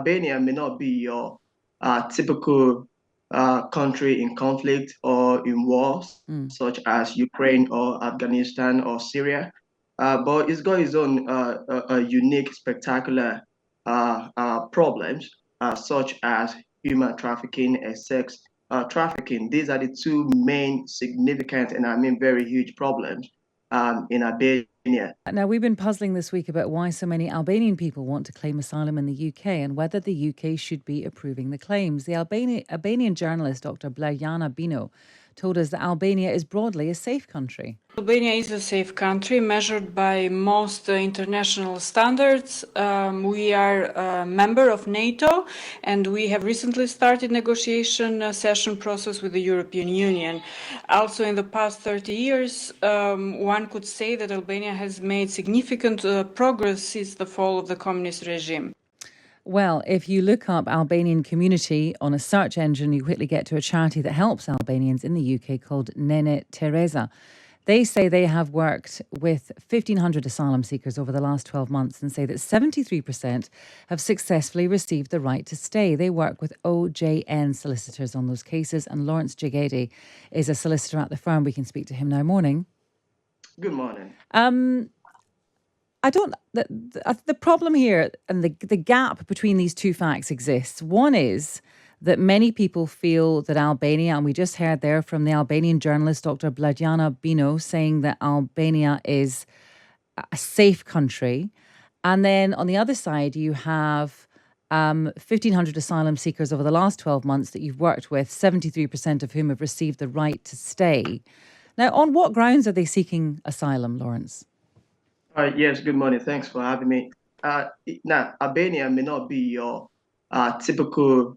Albania may not be your typical country in conflict or in wars, such as Ukraine or Afghanistan or Syria, but it's got its own unique, spectacular problems, such as human trafficking and sex trafficking. These are the two main significant and I mean very huge problems in Albania. Now, we've been puzzling this week about why so many Albanian people want to claim asylum in the UK and whether the UK should be approving the claims. The Albanian journalist Dr. Blajana Bino told us that Albania is broadly a safe country. Albania is a safe country measured by most international standards. We are a member of NATO and we have recently started negotiation session process with the European Union. Also in the past 30 years, one could say that Albania has made significant progress since the fall of the communist regime. Well, if you look up Albanian community on a search engine, you quickly get to a charity that helps Albanians in the UK called Nene Teresa. They say they have worked with 1,500 asylum seekers over the last 12 months and say that 73% have successfully received the right to stay. They work with OJN Solicitors on those cases, and Lawrence Jegede is a solicitor at the firm. We can speak to him now. Morning. Good morning. The problem here and the gap between these two facts exists. One is that many people feel that Albania, and we just heard there from the Albanian journalist Dr. Blajana Bino saying that Albania is a safe country. And then on the other side, you have 1,500 asylum seekers over the last 12 months that you've worked with, 73% of whom have received the right to stay. Now, on what grounds are they seeking asylum, Lawrence? Yes, good morning. Thanks for having me. Now, Albania may not be your typical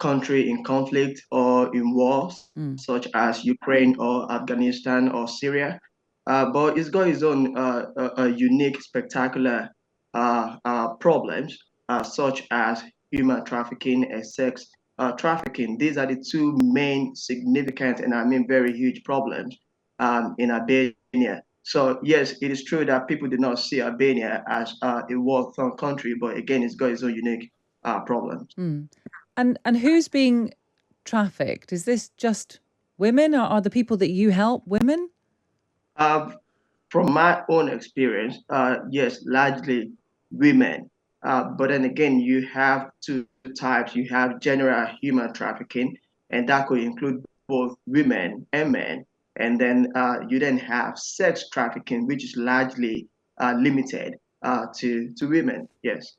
country in conflict or in wars, such as Ukraine or Afghanistan or Syria, but it's got its own unique, spectacular problems, such as human trafficking and sex trafficking. These are the two main significant and I mean very huge problems in Albania. So yes, it is true that people did not see Albania as a war-torn country, but again, it's got its own unique problems. And who's being trafficked? Is this just women, or are the people that you help women? From my own experience, yes, largely women. But then again, you have two types. You have general human trafficking, and that could include both women and men. And then you then have sex trafficking, which is largely limited to women. Yes.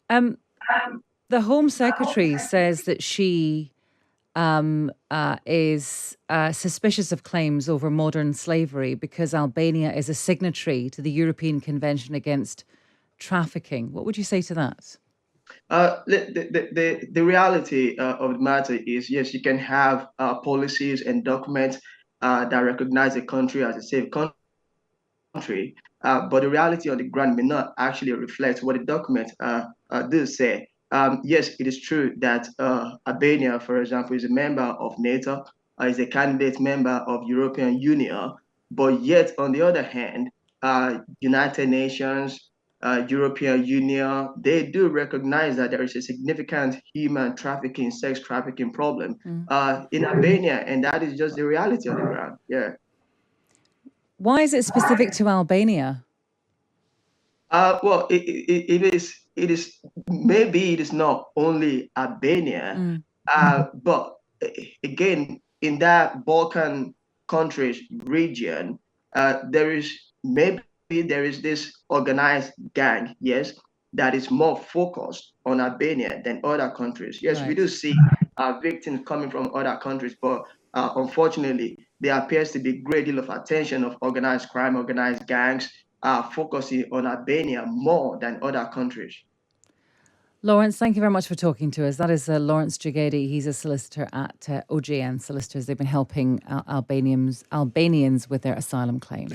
The Home Secretary says that she is suspicious of claims over modern slavery because Albania is a signatory to the European Convention Against Trafficking. What would you say to that? The reality of the matter is, yes, you can have policies and documents that recognize a country as a safe country, but the reality on the ground may not actually reflect what the documents do say. Yes, it is true that Albania, for example, is a member of NATO, is a candidate member of European Union, but yet on the other hand, United Nations, European Union, they do recognize that there is a significant human trafficking, sex trafficking problem in Albania, and that is just the reality on the ground. Yeah. Why is it specific to Albania? Well, it is maybe it is not only Albania, but again, in that Balkan countries region, there is this organized gang, yes, that is more focused on Albania than other countries. Yes, Right. we do see victims coming from other countries, but unfortunately, there appears to be a great deal of attention of organized crime, organized gangs, focusing on Albania more than other countries. Lawrence, thank you very much for talking to us. That is Lawrence Jegede. He's a solicitor at OJN Solicitors. They've been helping Albanians with their asylum claims.